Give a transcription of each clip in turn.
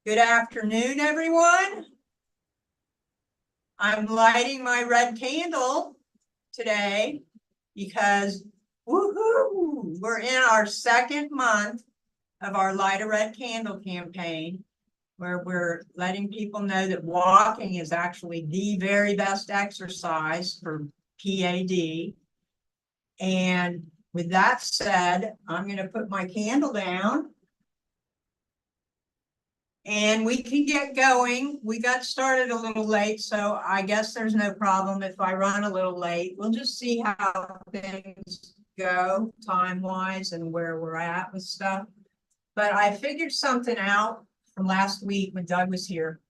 Good afternoon, everyone. I'm lighting my red candle today because woohoo, we're in our second month of our Light a Red Candle campaign, where we're letting people know that walking is actually the very best exercise for PAD. And with that said, I'm going to put my candle down and we can get going. We got started a little late, so I guess there's no problem if I run a little late. We'll just see how things go time-wise and where we're at with stuff. But I figured something out from last week when Doug was here,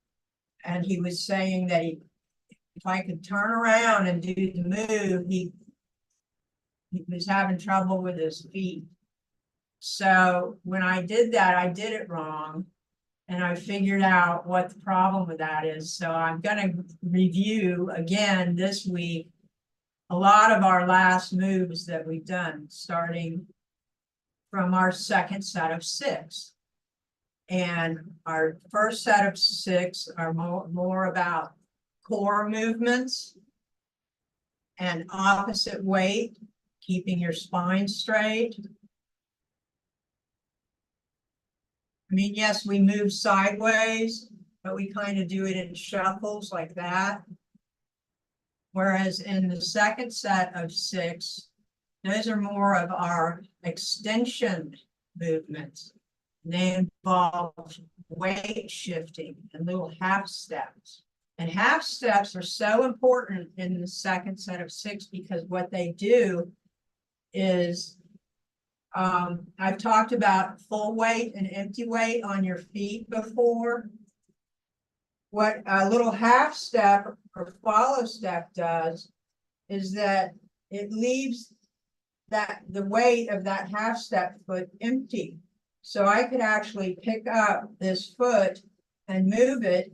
and he was saying that if I could turn around and do the move, he was having trouble with his feet. So when I did that, I did it wrong. And I figured out what the problem with that is. So I'm going to review again this week a lot of our last moves that we've done, starting from our second set of 6. And our first set of 6 are more about core movements and opposite weight, keeping your spine straight. I mean, yes, we move sideways, but we kind of do it in shuffles like that. Whereas in the second set of 6, those are more of our extension movements. They involve weight shifting and little half steps. And half steps are so important in the second set of 6 because what they do is I've talked about full weight and empty weight on your feet before. What a little half step or follow step does is that it leaves the weight of that half step foot empty. So I could actually pick up this foot and move it,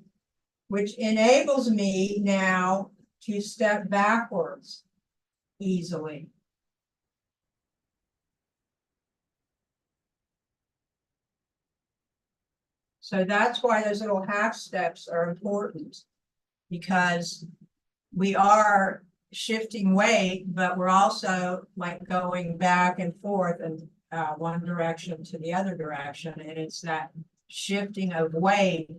which enables me now to step backwards easily. So that's why those little half steps are important, because we are shifting weight, but we're also like going back and forth and one direction to the other direction. And it's that shifting of weight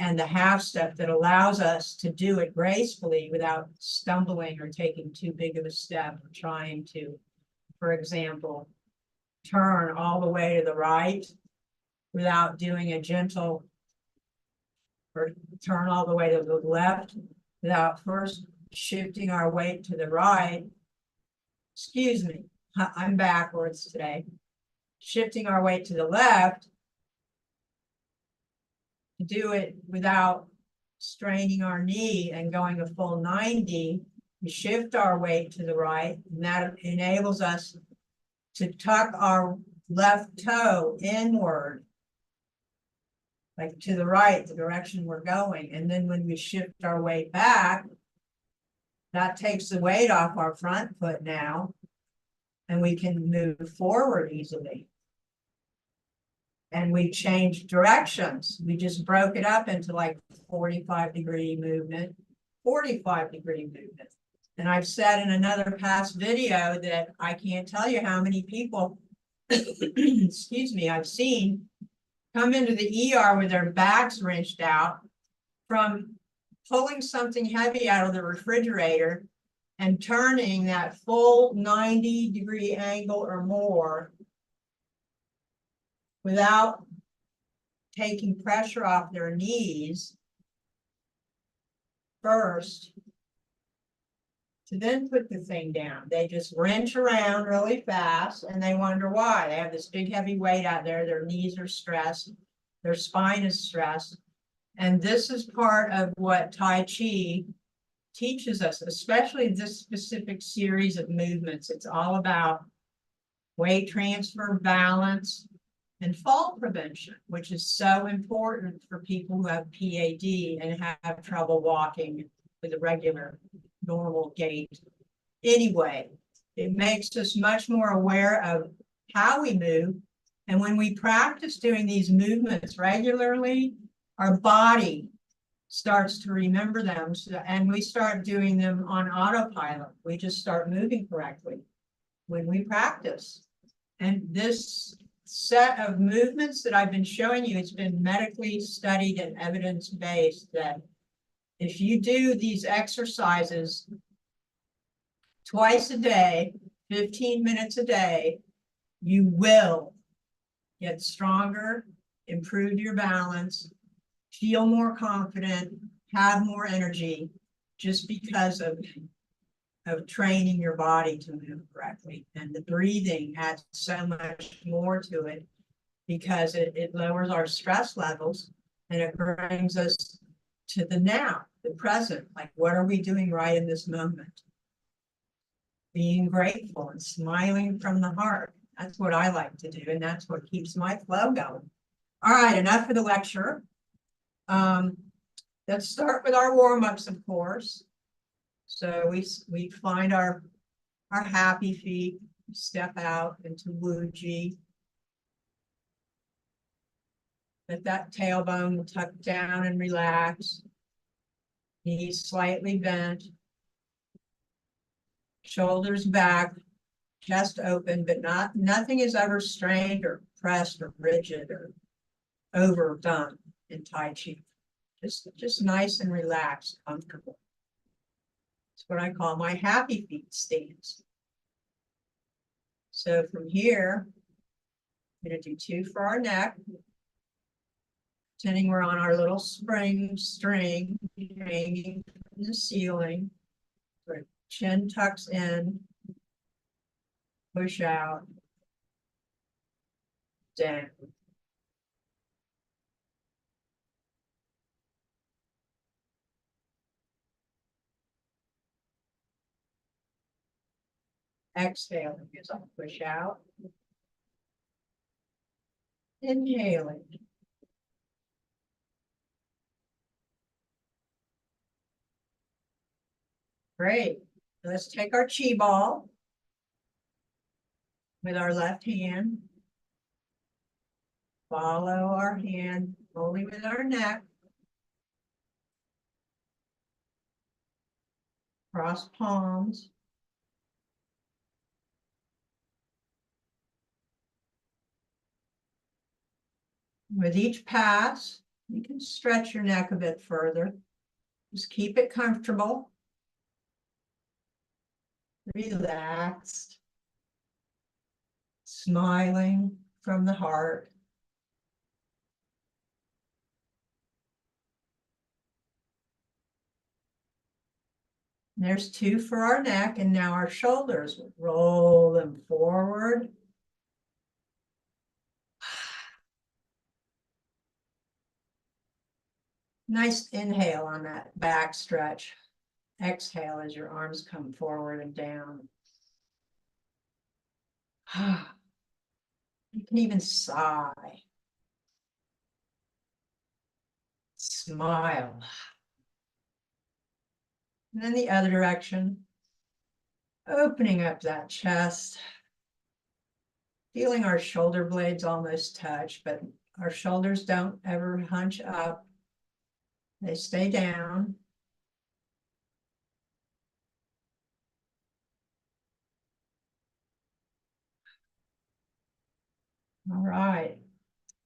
and the half step that allows us to do it gracefully without stumbling or taking too big of a step or trying to, for example, turn all the way to the right without doing a gentle, or turn all the way to the left without first shifting our weight to the right. Excuse me, I'm backwards today. Shifting our weight to the left, to do it without straining our knee and going a full 90, we shift our weight to the right, and that enables us to tuck our left toe inward, like to the right, the direction we're going. And then when we shift our weight back, that takes the weight off our front foot now, and we can move forward easily. And we changed directions. We just broke it up into like 45-degree movement, 45-degree movement. And I've said in another past video that I can't tell you how many people, excuse me, I've seen come into the ER with their backs wrenched out from pulling something heavy out of the refrigerator and turning that full 90-degree angle or more without taking pressure off their knees first to then put the thing down. They just wrench around really fast and they wonder why. They have this big heavy weight out there, their knees are stressed, their spine is stressed. And this is part of what Tai Chi teaches us, especially this specific series of movements. It's all about weight transfer, balance, and fall prevention, which is so important for people who have PAD and have trouble walking with a regular normal gait. Anyway, it makes us much more aware of how we move And when we practice doing these movements regularly, our body starts to remember them, and we start doing them on autopilot. We just start moving correctly when we practice. And this set of movements that I've been showing you, it's been medically studied and evidence-based that if you do these exercises twice a day, 15 minutes a day, you will get stronger, improve your balance, feel more confident, have more energy, just because of training your body to move correctly. And the breathing adds so much more to it because it lowers our stress levels and it brings us to the now, the present. Like, what are we doing right in this moment? Being grateful and smiling from the heart. That's what I like to do, and that's what keeps my flow going. All right, enough for the lecture. Let's start with our warm-ups, of course. So we find our happy feet, step out into Wuji. Let that tailbone tuck down and relax. Knees slightly bent. Shoulders back, chest open, but nothing is ever strained or pressed or rigid or overdone in Tai Chi. Just nice and relaxed, comfortable. It's what I call my happy feet stance. So from here, I'm going to do 2 for our neck. Pretending we're on our little string hanging from the ceiling. Our chin tucks in, push out, down. Exhaling as I push out. Inhaling. Great. Let's take our chi ball with our left hand. Follow our hand only with our neck. Cross palms. With each pass, you can stretch your neck a bit further. Just keep it comfortable. Relaxed. Smiling from the heart. There's 2 for our neck, and now our shoulders. Roll them forward. Nice inhale on that back stretch. Exhale as your arms come forward and down. You can even sigh. Smile. And then the other direction. Opening up that chest. Feeling our shoulder blades almost touch, but our shoulders don't ever hunch up. They stay down. All right.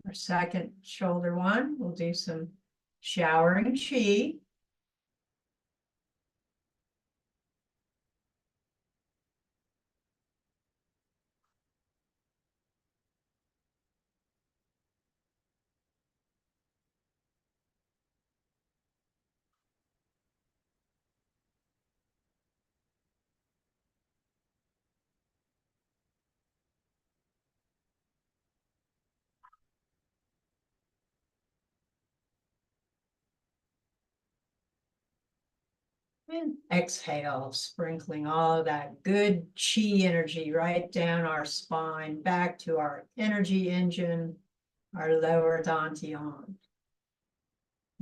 Our second shoulder one, we'll do some showering chi. And exhale, sprinkling all of that good chi energy right down our spine, back to our energy engine, our lower dantian.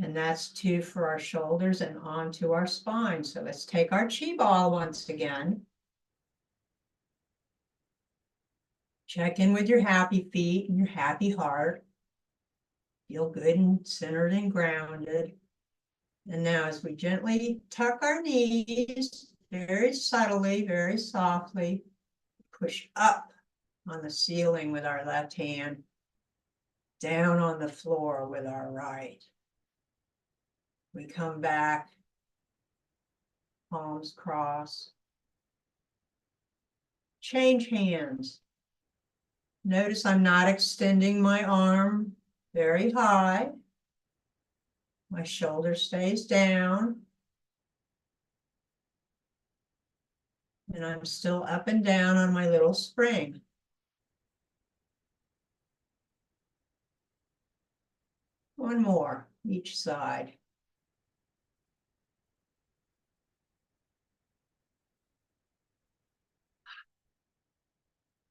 And that's 2 for our shoulders and onto our spine. So let's take our chi ball once again. Check in with your happy feet and your happy heart. Feel good and centered and grounded. And now as we gently tuck our knees, very subtly, very softly, push up on the ceiling with our left hand, down on the floor with our right. We come back, palms cross. Change hands. Notice I'm not extending my arm very high. My shoulder stays down. And I'm still up and down on my little spring. One more, each side.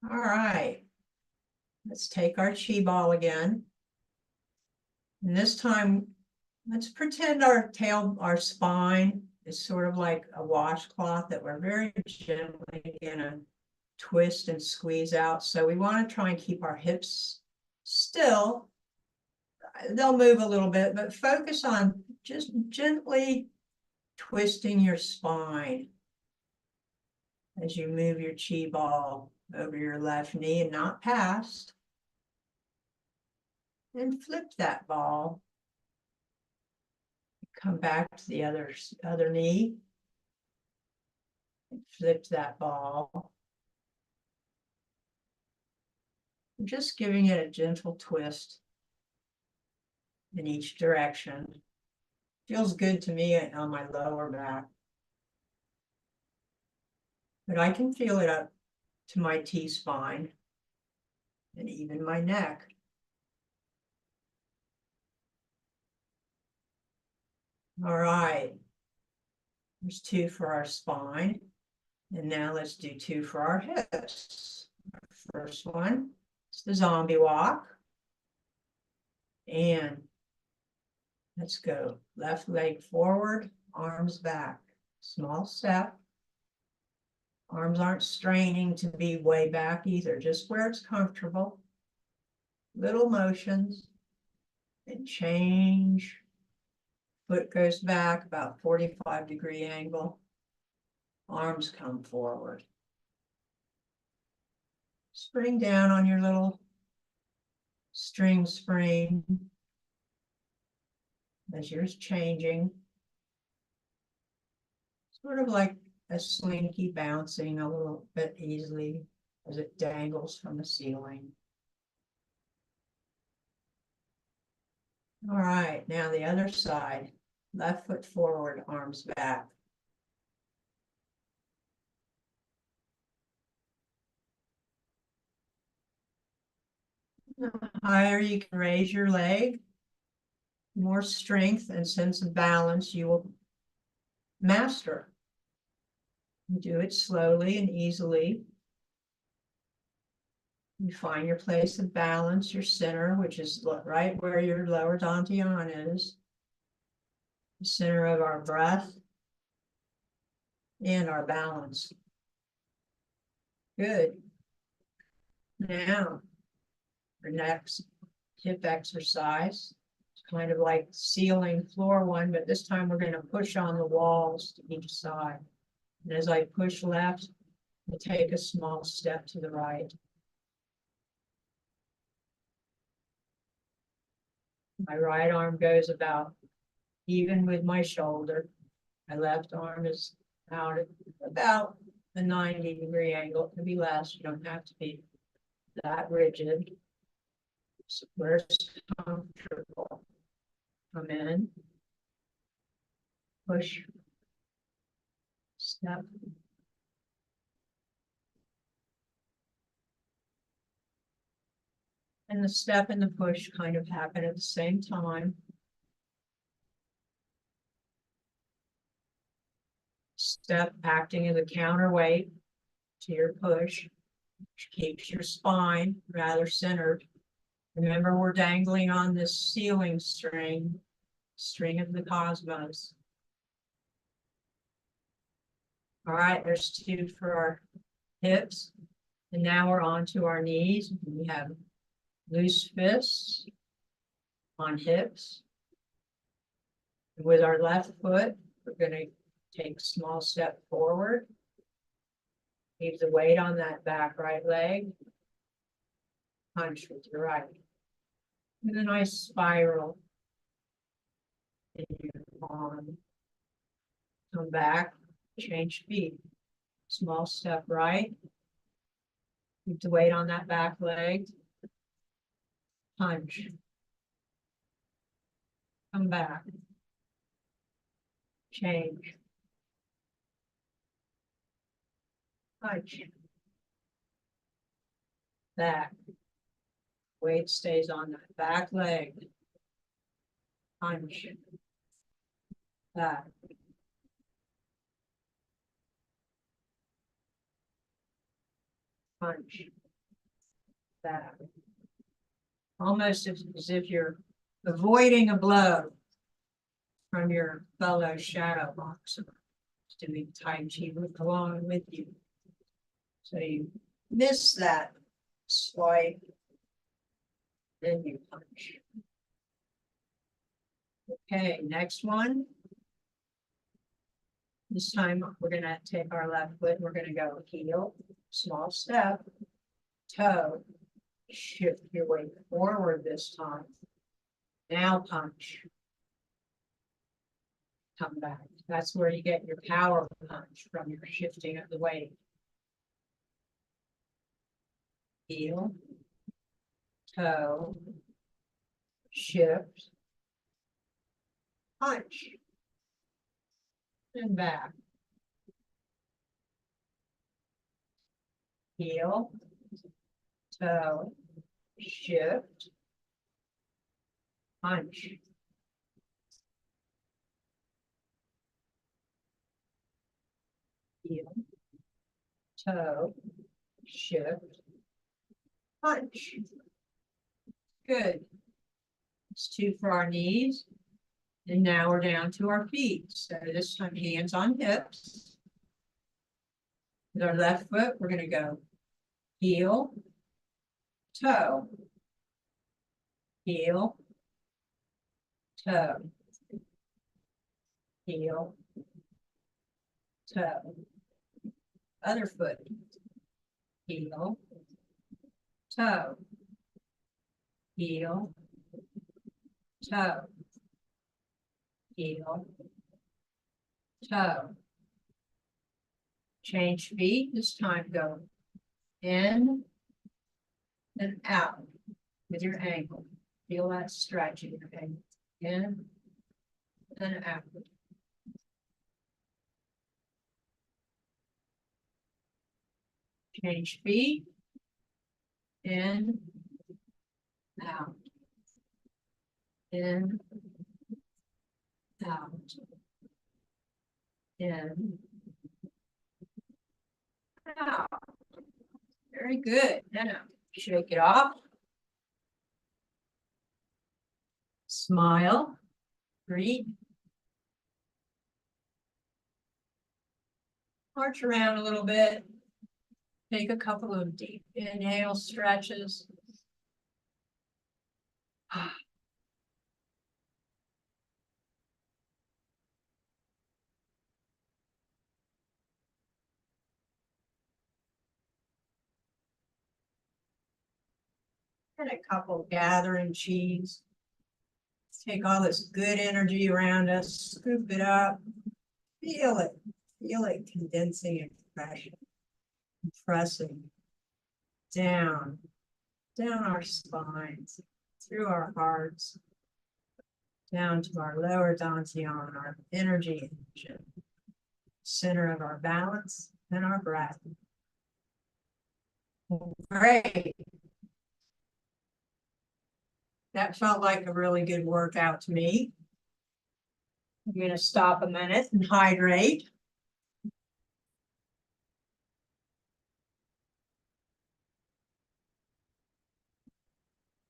All right. Let's take our chi ball again. And this time, let's pretend our spine is sort of like a washcloth that we're very gently gonna twist and squeeze out. So we want to try and keep our hips still. They'll move a little bit, but focus on just gently twisting your spine as you move your chi ball over your left knee and not past. And flip that ball. Come back to the other knee. And flip that ball. Just giving it a gentle twist in each direction. Feels good to me on my lower back. But I can feel it up to my T-spine and even my neck. All right. There's 2 for our spine. And now let's do 2 for our hips. Our first one is the zombie walk. And let's go. Left leg forward, arms back. Small step. Arms aren't straining to be way back either, just where it's comfortable. Little motions and change. Foot goes back about 45-degree angle. Arms come forward. Spring down on your little string spring as yours changing. Sort of like a slinky bouncing a little bit easily as it dangles from the ceiling. All right, now the other side. Left foot forward, arms back. The higher you can raise your leg, more strength and sense of balance you will master. You do it slowly and easily. You find your place of balance, your center, which is right where your lower dantian is. The center of our breath and our balance. Good. Now, our next hip exercise. It's kind of like ceiling floor one, but this time we're going to push on the walls to each side. And as I push left, I take a small step to the right. My right arm goes about even with my shoulder. My left arm is out at about a 90-degree angle. It can be less. You don't have to be that rigid. So where it's comfortable. Come in. Push. Step. And the step and the push kind of happen at the same time. Step acting as a counterweight to your push, which keeps your spine rather centered. Remember, we're dangling on this ceiling string of the cosmos. All right, there's 2 for our hips. And now we're on to our knees. We have loose fists on hips. With our left foot, we're going to take a small step forward. Leave the weight on that back right leg. Punch with your right. And a nice spiral in your arm. Come back, change feet. Small step right. Keep the weight on that back leg. Punch. Come back. Change. Punch. Back. Weight stays on that back leg. Punch. Back. Punch. Back. Almost as if you're avoiding a blow from your fellow shadow boxer doing Tai Chi along with you. So you miss that swipe, then you punch. Okay, next one. This time we're gonna take our left foot, we're gonna go heel, small step, toe, shift your weight forward this time. Now punch. Come back. That's where you get your power punch from your shifting of the weight. Heel, toe, shift, punch, and back. Heel, toe, shift, punch. Heel, toe, shift, punch. Good. It's 2 for our knees. And now we're down to our feet. So this time, hands on hips. With our left foot, we're going to go heel, toe, heel, toe, heel, toe. Other foot, heel, toe, heel, toe, heel, toe. Change feet. This time go in and out with your ankle. Feel that stretch in your ankle. In and out. Change feet. In, out. In, out. In, out. Very good. Now, shake it off. Smile. Breathe. March around a little bit. Take a couple of deep inhale stretches. And a couple gathering cheese. Take all this good energy around us, scoop it up, feel it condensing and pressing down our spines, through our hearts, down to our lower dantian, our energy engine, center of our balance and our breath. Great. That felt like a really good workout to me. I'm going to stop a minute and hydrate.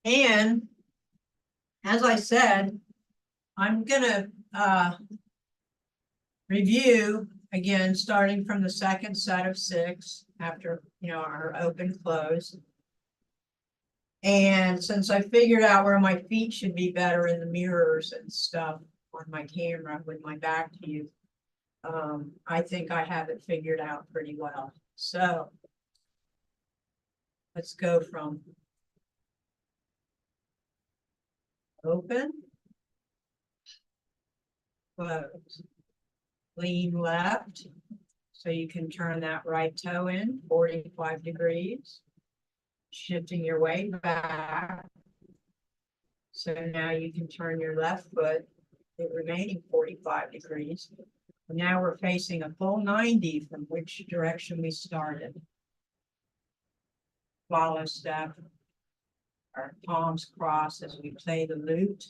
And as I said, I'm going to review again, starting from the second set of 6. after, our open close. And since I figured out where my feet should be better in the mirrors and stuff on my camera with my back to you, I think I have it figured out pretty well. So let's go from open, close, lean left. So you can turn that right toe in 45 degrees, shifting your weight back. So now you can turn your left foot the remaining 45 degrees. Now we're facing a full 90 from which direction we started. Follow step. Our palms cross as we play the lute.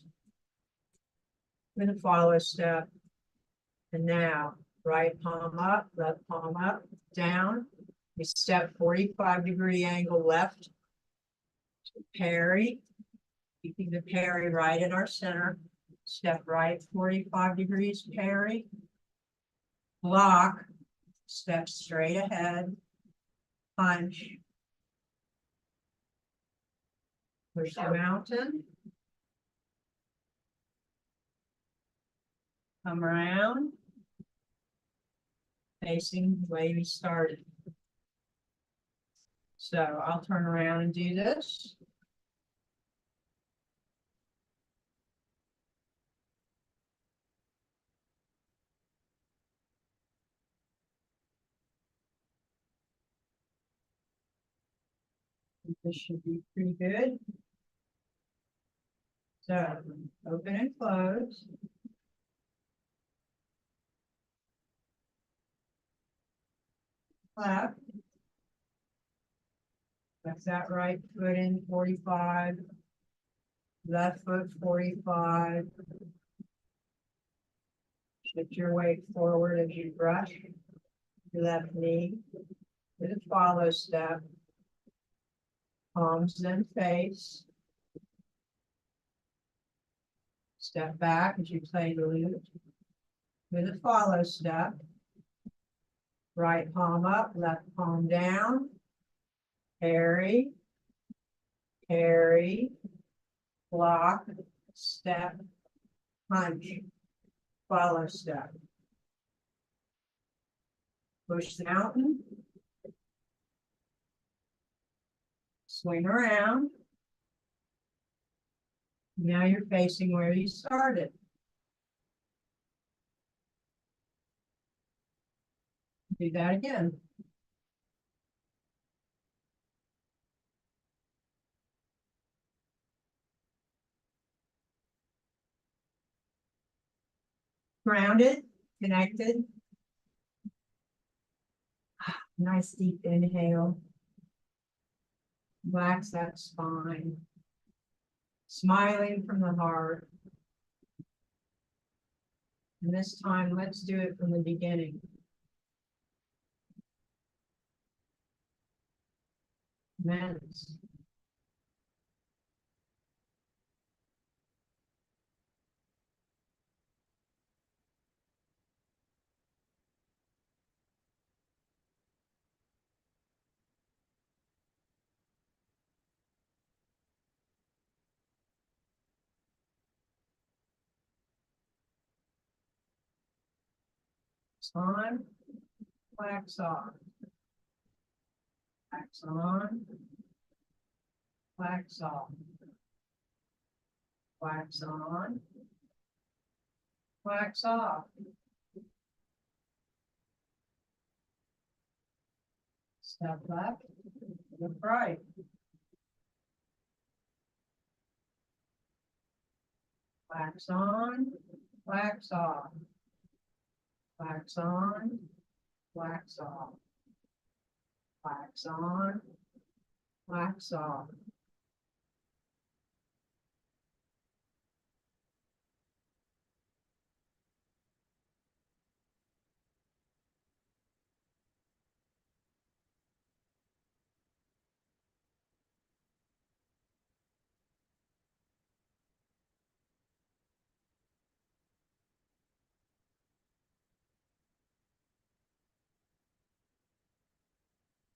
With a follow step. And now, right palm up, left palm up, down. We step 45-degree angle left. Parry. Keeping the parry right in our center. Step right 45 degrees, parry. Block. Step straight ahead. Punch. Push the mountain. Come around. Facing the way we started. So I'll turn around and do this. This should be pretty good. So open and close. Left. That's that right foot in 45. Left foot 45. Shift your weight forward as you brush your left knee with a follow step. Palms then face. Step back as you play the lute with a follow step. Right palm up, left palm down. Parry, parry, block, step, punch, follow step. Push the mountain. Swing around. Now you're facing where you started. Do that again. Grounded, connected. Nice deep inhale. Relax that spine. Smiling from the heart. And this time, let's do it from the beginning. Men's. On, wax off. Wax on, wax off. Wax on, wax off. Step left, look right. Wax on, wax off. Wax on, wax off. Wax on, wax off.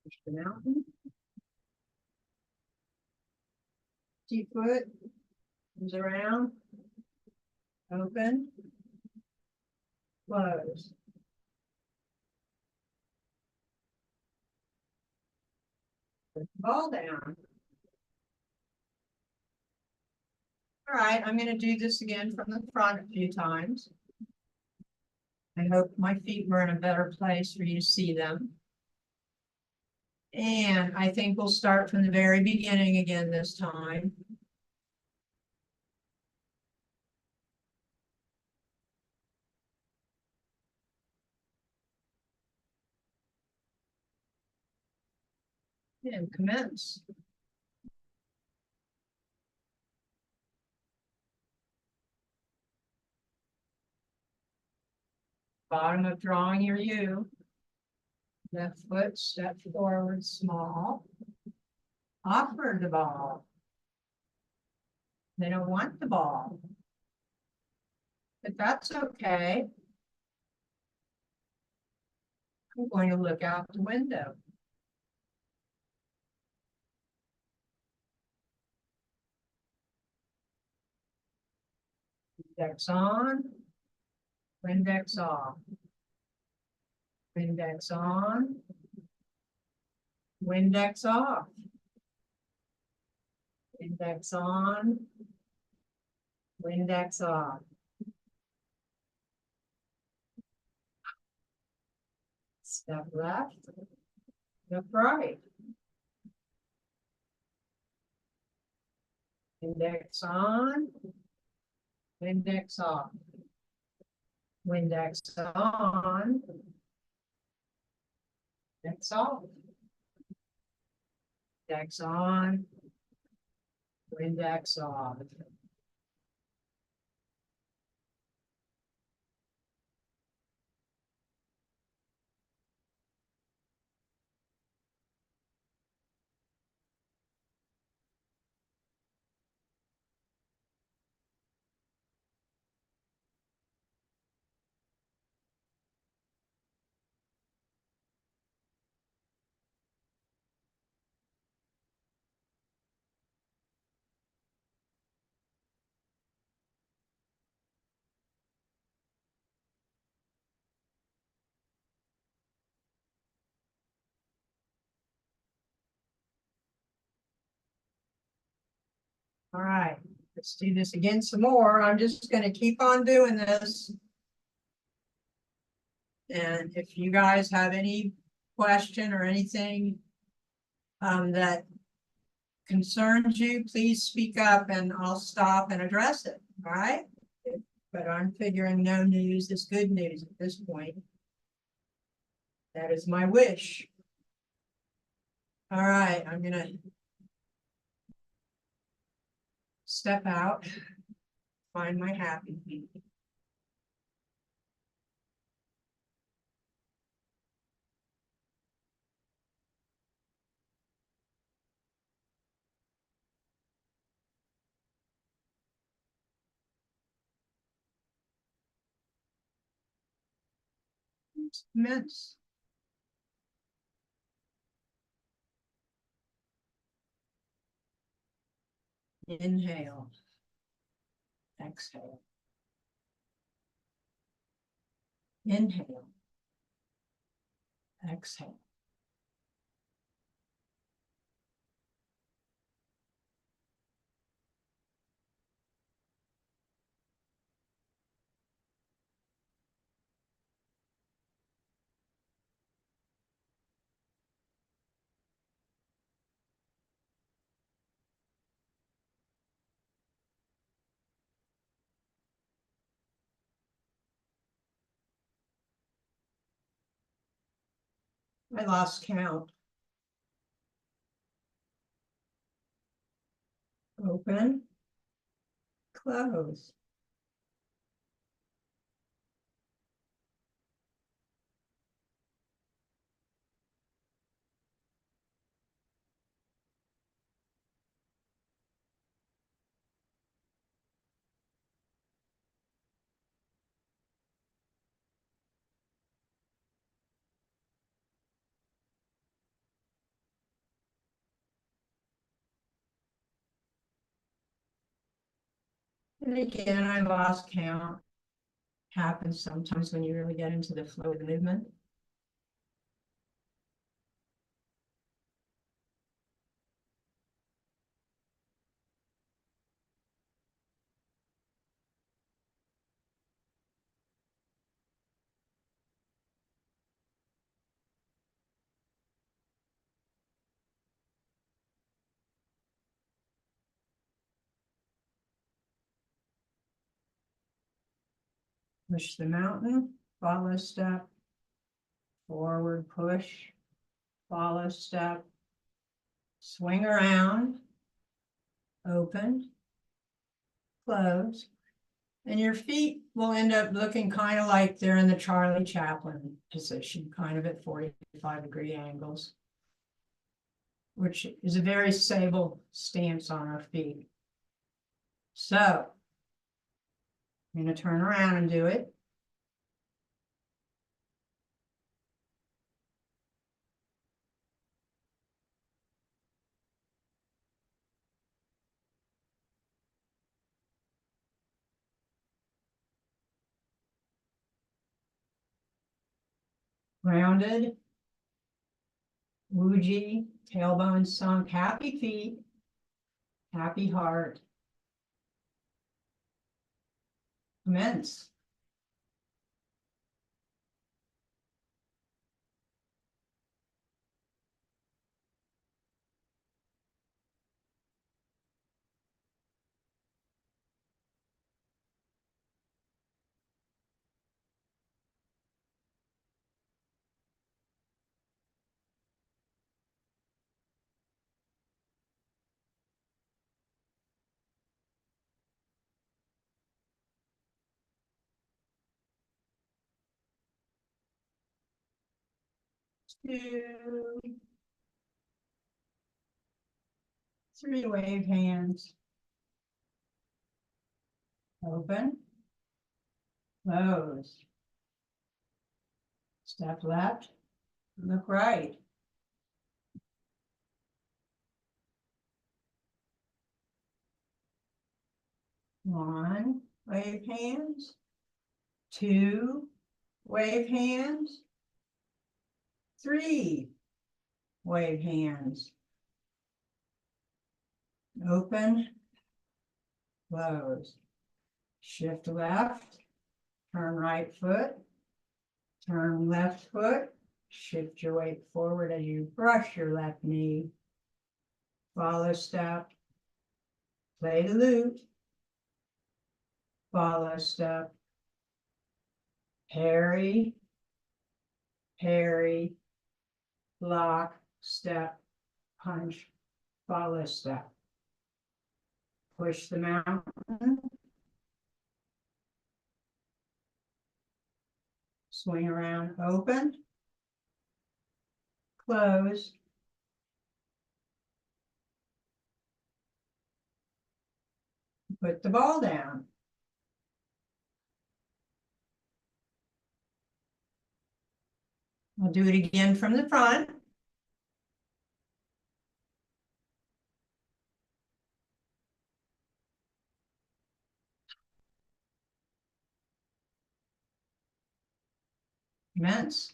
Push the mountain. 2 foot. Comes around. Open. Close. Put the ball down. All right, I'm going to do this again from the front a few times. I hope my feet were in a better place for you to see them. And I think we'll start from the very beginning again this time. And commence. Bottom of drawing your U. Left foot, step forward, small. Offer the ball. They don't want the ball. But that's okay. I'm going to look out the window. Index on. Index off. Index on. Index off. Index on. Index off. Step left. Step right. Index on. Index off. Index on. Index off. Index on. Index off. All right, let's do this again some more. I'm just going to keep on doing this. And if you guys have any question or anything that concerns you, please speak up and I'll stop and address it. All right. But I'm figuring no news is good news at this point. That is my wish. All right, I'm gonna step out, find my happy feet. Commence. Inhale. Exhale. Inhale. Exhale. I lost count. Open. Close. And again, I lost count. Happens sometimes when you really get into the flow of the movement. Push the mountain, follow step, forward push, follow step, swing around, open, close, and your feet will end up looking kind of like they're in the Charlie Chaplin position, kind of at 45-degree angles, which is a very stable stance on our feet. So I'm going to turn around and do it. Grounded, Wuji, tailbone sunk, happy feet, happy heart. Commence. Two, three, wave hands. Open, close. Step left, look right. One, wave hands. Two, wave hands. Three, wave hands. Open, close. Shift left, turn right foot, turn left foot, shift your weight forward as you brush your left knee. Follow step, play the lute, follow step, parry, parry, lock, step, punch, follow step. Push the mountain, swing around, open, close, put the ball down. I'll do it again from the front. Commence.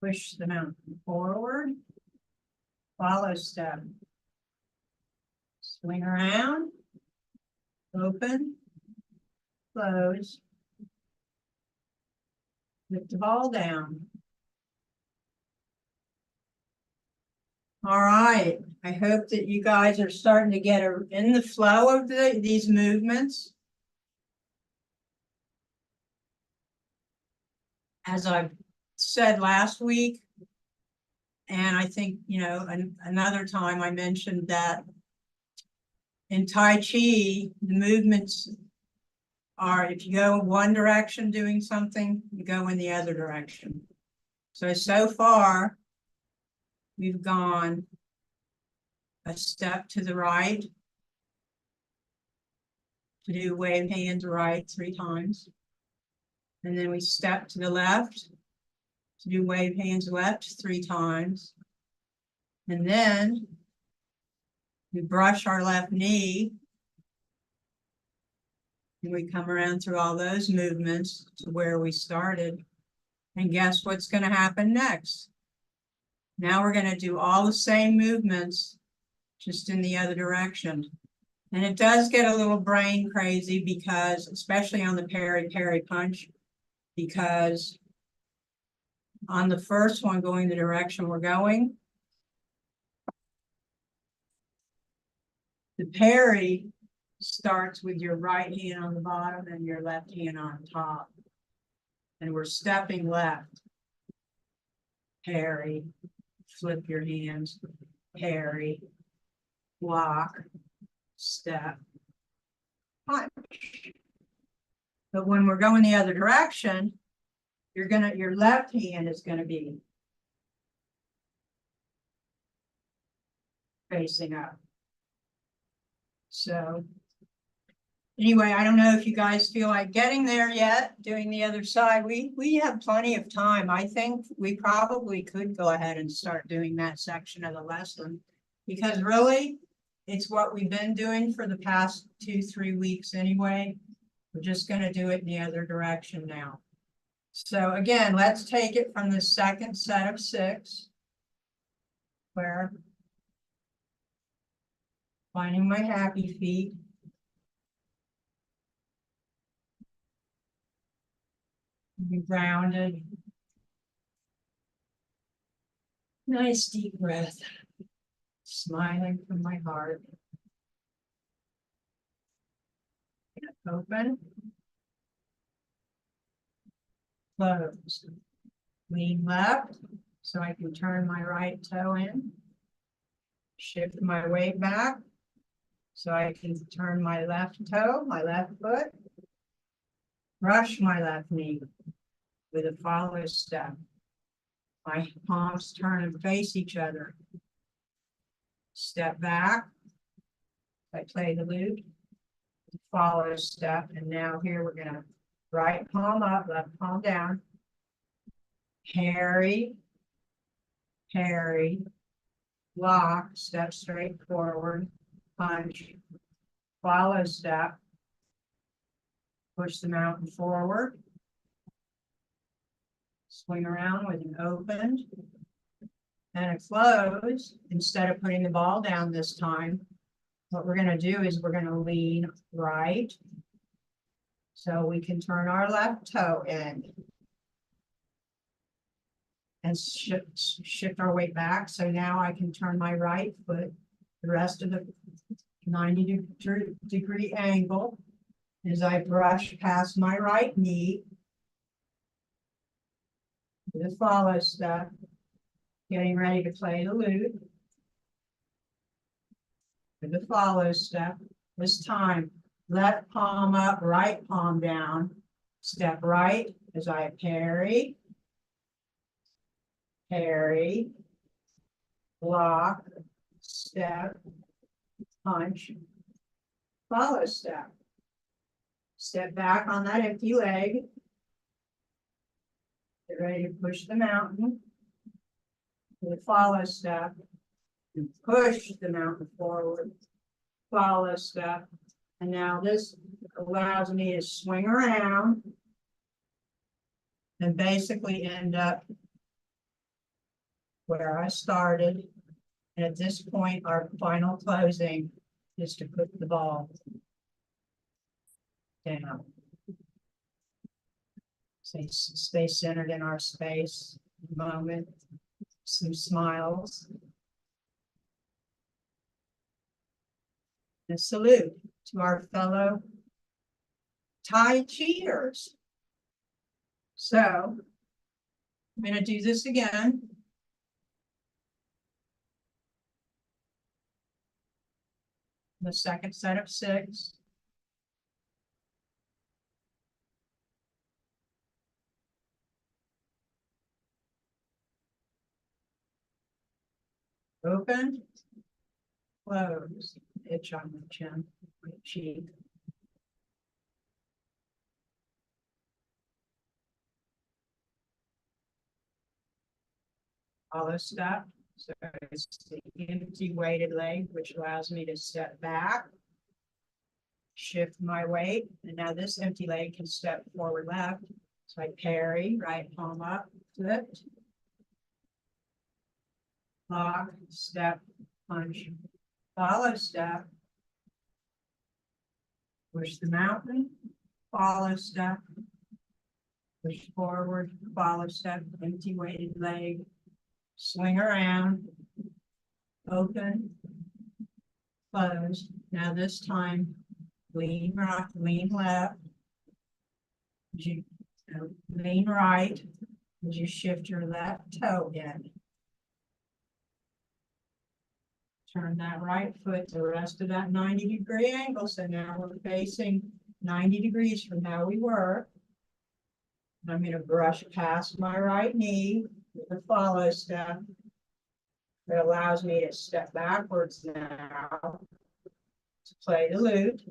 push the mountain forward, follow step, swing around, open, close, lift the ball down. All right, I hope that you guys are starting to get in the flow of these movements. As I said last week, and I think, you know, another time I mentioned that in Tai Chi, the movements are, if you go one direction doing something, you go in the other direction. So far, we've gone a step to the right to do wave hands right 3 times. And then we step to the left to do wave hands left 3 times. And then we brush our left knee. And we come around through all those movements to where we started. And guess what's going to happen next? Now we're going to do all the same movements, just in the other direction. And it does get a little brain crazy because, especially on the peri-peri punch, because on the first one going the direction we're going, the peri starts with your right hand on the bottom and your left hand on top. And we're stepping left. Peri, flip your hands, peri, block, step, punch. But when we're going the other direction, your left hand is gonna be facing up. So anyway, I don't know if you guys feel like getting there yet, doing the other side. We have plenty of time. I think we probably could go ahead and start doing that section of the lesson, because really, it's what we've been doing for the past 2-3 weeks anyway. We're just going to do it in the other direction now. So again, let's take it from the second set of 6, where finding my happy feet. Be grounded. Nice deep breath. Smiling from my heart. Open. Close. Lean left so I can turn my right toe in. Shift my weight back so I can turn my left toe, my left foot. Brush my left knee with a follow step. My palms turn and face each other. Step back. I play the loop. Follow step. And now here we're going to right palm up, left palm down. Peri, peri, lock, step straight forward, punch, follow step, push the mountain forward, swing around with an open and a close. Instead of putting the ball down this time, what we're going to do is we're going to lean right so we can turn our left toe in and shift our weight back. So now I can turn my right foot the rest of the 90-degree angle as I brush past my right knee with a follow step, getting ready to play the loop. With the follow step, this time left palm up, right palm down, step right as I peri, peri, block, step, punch, follow step. Step back on that empty leg. Get ready to push the mountain with a follow step. And push the mountain forward, follow step. And now this allows me to swing around and basically end up where I started. And at this point, our final closing is to put the ball down. Stay centered in our space, moment, some smiles. A salute to our fellow Thai cheaters. So I'm going to do this again. The second set of 6. Open, close, itch on the chin, right cheek. Follow step. So it's the empty weighted leg, which allows me to step back, shift my weight, and now this empty leg can step forward left. So I parry, right palm up, flipped, lock, step, punch, follow step, push the mountain, follow step, push forward, follow step, empty weighted leg, swing around, open, close. Now this time, lean right, lean left. You lean right as you shift your left toe in. Turn that right foot to the rest of that 90-degree angle. So now we're facing 90 degrees from how we were. I'm going to brush past my right knee with a follow step. It allows me to step backwards now to play the lute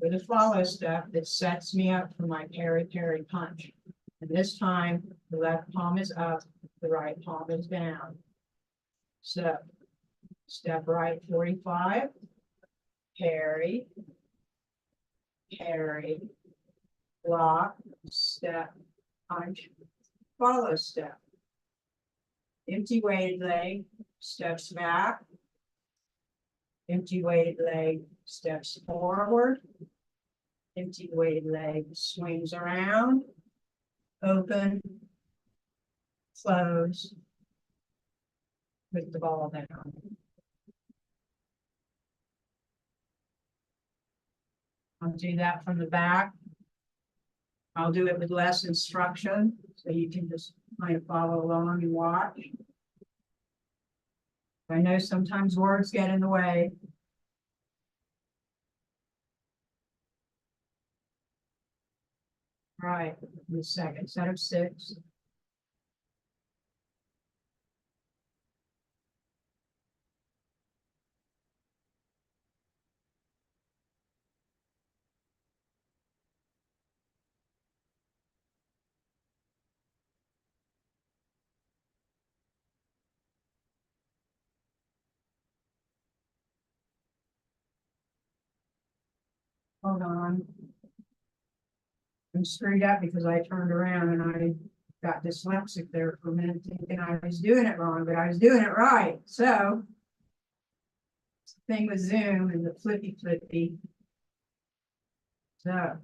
with a follow step that sets me up for my parry punch. And this time, the left palm is up, the right palm is down. So, step right 45, parry, parry, block, step, punch, follow step. Empty weighted leg, steps back. Empty weighted leg, steps forward. Empty weighted leg, swings around. Open, close, put the ball down. I'll do that from the back. I'll do it with less instruction, so you can just kind of follow along and watch. I know sometimes words get in the way. All right, the second set of 6. Hold on. I'm screwed up because I turned around and I got dyslexic there for a minute thinking I was doing it wrong, but I was doing it right. So, thing with Zoom and the flippy. So,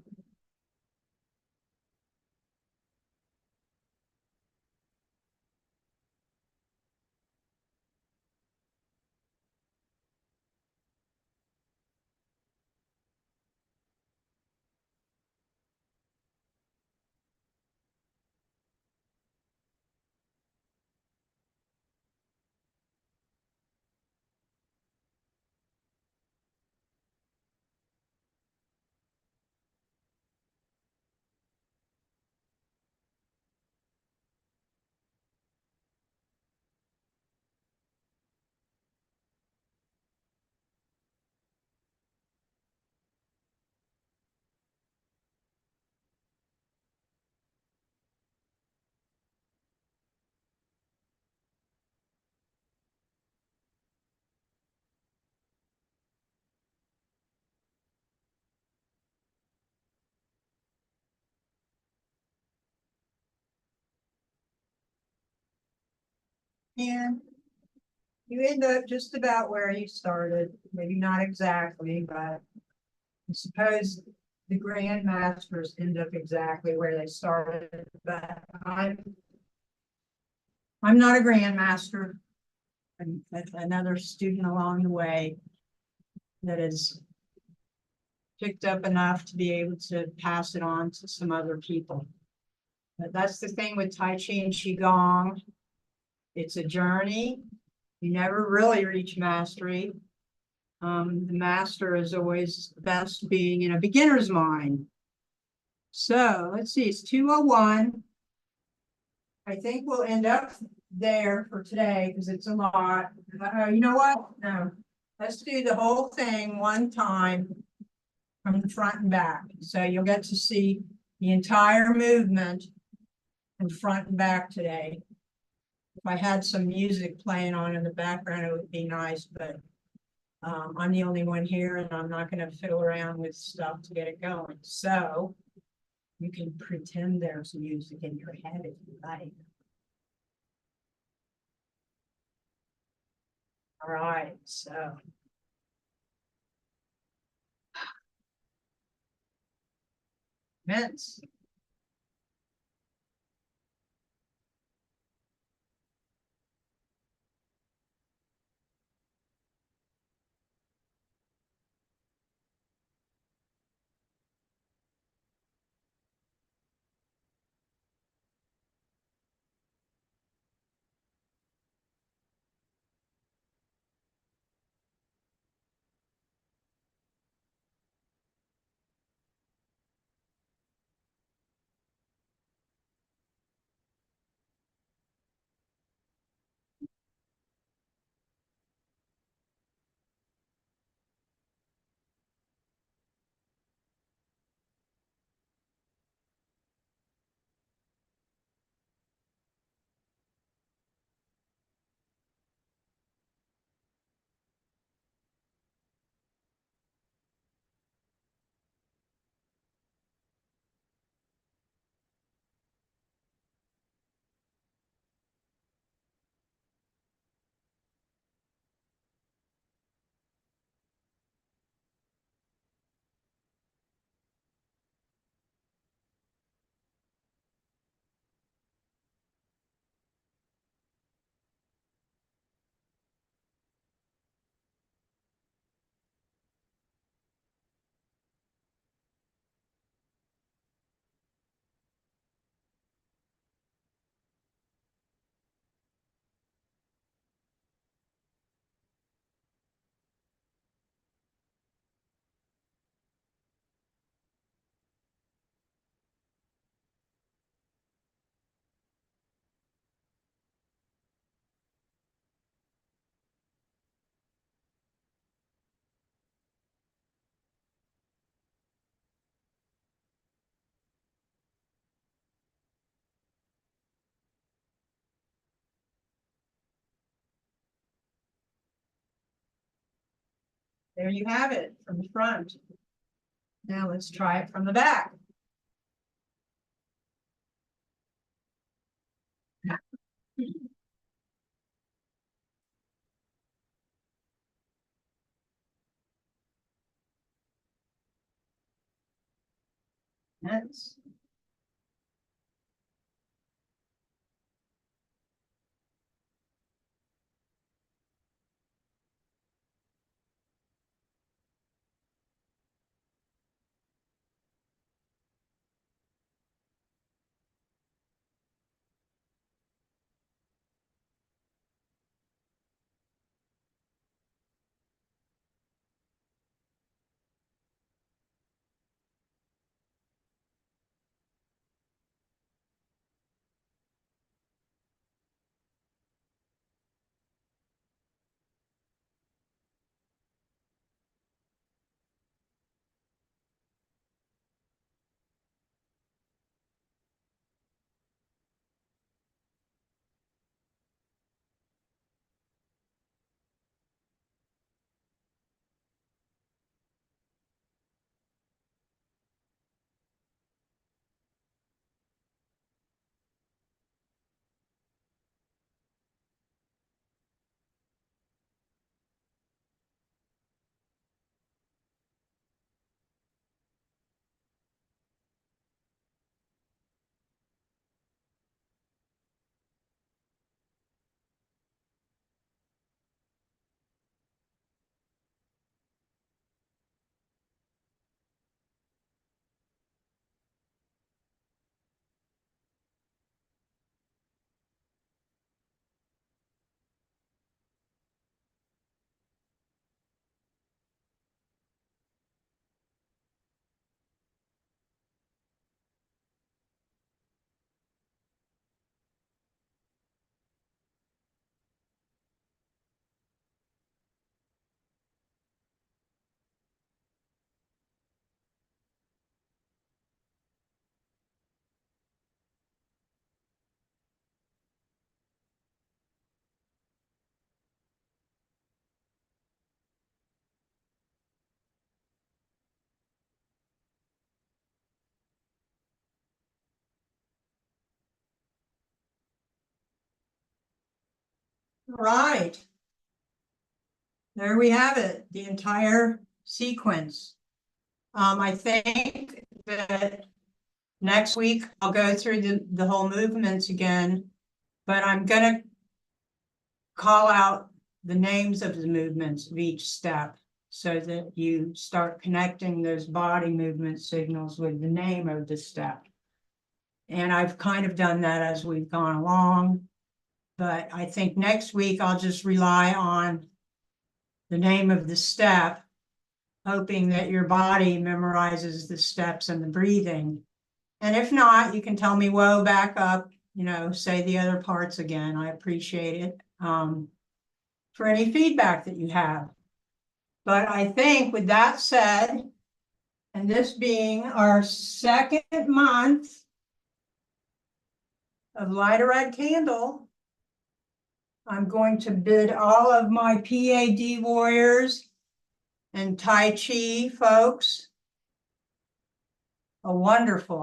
And you end up just about where you started, maybe not exactly, but I suppose the grandmasters end up exactly where they started, but I'm not a grandmaster. I'm another student along the way that is picked up enough to be able to pass it on to some other people. But that's the thing with Tai Chi and Qigong. It's a journey. You never really reach mastery. The master is always best being in a beginner's mind. So let's see, it's 2:01. I think we'll end up there for today because it's a lot. You know what? No, let's do the whole thing one time from the front and back. So you'll get to see the entire movement from front and back today. If I had some music playing on in the background, it would be nice, but I'm the only one here and I'm not going to fiddle around with stuff to get it going. So you can pretend there's music in your head if you like. All right, so. Mints. There you have it from the front. Now let's try it from the back. That's Right. There we have it, the entire sequence. I think that next week I'll go through the whole movements again, but I'm gonna call out the names of the movements of each step so that you start connecting those body movement signals with the name of the step. And I've kind of done that as we've gone along, but I think next week I'll just rely on the name of the step, hoping that your body memorizes the steps and the breathing. And if not, you can tell me, whoa, back up, say the other parts again. I appreciate it for any feedback that you have. But I think with that said, and this being our second month of Light a Red Candle, I'm going to bid all of my PAD warriors and Tai Chi folks a wonderful